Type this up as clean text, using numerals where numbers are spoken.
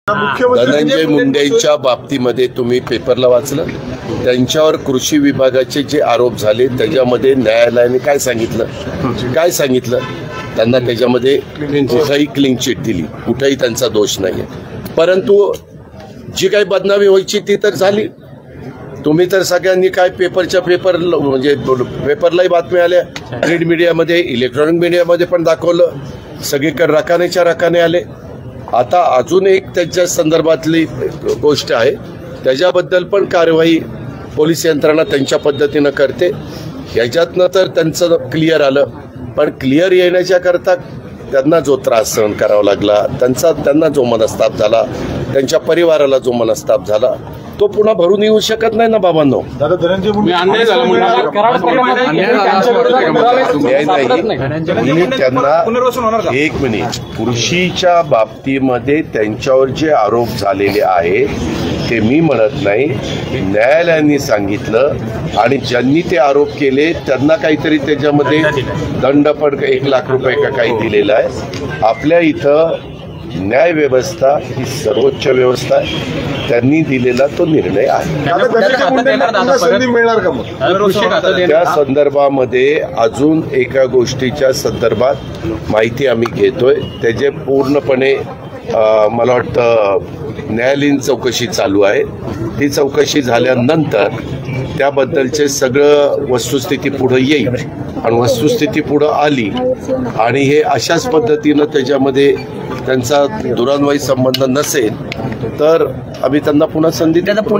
धनंजय मुंडेंच्या बाबतीमध्ये तुम्ही पेपरला वाचलं, त्यांच्यावर कृषी विभागाचे जे आरोप झाले त्याच्यामध्ये न्यायालयाने काय सांगितलं त्यांना त्याच्यामध्ये कुठेही क्लीन चिट दिली, कुठेही त्यांचा दोष नाही। परंतु जी काही बदनामी व्हायची ती तर झाली। तुम्ही तर सगळ्यांनी काय पेपर म्हणजे पेपरलाही बातम्या आल्या, प्रिंट मीडियामध्ये, इलेक्ट्रॉनिक मीडियामध्ये पण दाखवलं, सगळीकडे रकानेच्या रकाने आले। आता अजून एक त्याच्या संदर्भातली गोष्ट आहे, त्याच्याबद्दल पण कारवाई पोलीस यंत्रणा त्यांच्या पद्धतीनं करते। याच्यातनं तर त्यांचं क्लिअर आलं, पण क्लिअर येण्याच्या करता त्यांना जो त्रास सहन करावा लागला, त्यांना जो मनस्ताप झाला, त्यांच्या परिवाराला जो मनस्ताप झाला, तो पुन्हा भरून येऊ शकत नाही ना बाबांनो। त्यांना एक मिनिट, कृषीच्या बाबतीमध्ये त्यांच्यावर जे आरोप झालेले आहे ते मी म्हणत नाही, न्यायालयाने सांगितलं। आणि ज्यांनी ते आरोप केले त्यांना काहीतरी त्याच्यामध्ये दंड पण 1 लाख रुपये का काही दिलेला आहे। आपल्या इथं न्याय व्यवस्था ही सर्वोच्च व्यवस्था आहे, त्यांनी दिलेला तो निर्णय आहे। त्या संदर्भामध्ये अजून एका गोष्टीच्या संदर्भात माहिती आम्ही घेतोय, त्याचे पूर्णपणे मला वाटतं न्यायालयीन चौकशी चालू आहे। ती चौकशी झाल्यानंतर त्याबद्दलचे सगळं वस्तुस्थिती पुढे येईल, आणि वस्तुस्थिती पुढे आली आणि हे अशाच पद्धतीनं त्याच्यामध्ये त्यांचा दुरान्वयी संबंध नसेल तर आम्ही त्यांना पुन्हा संधी देऊ।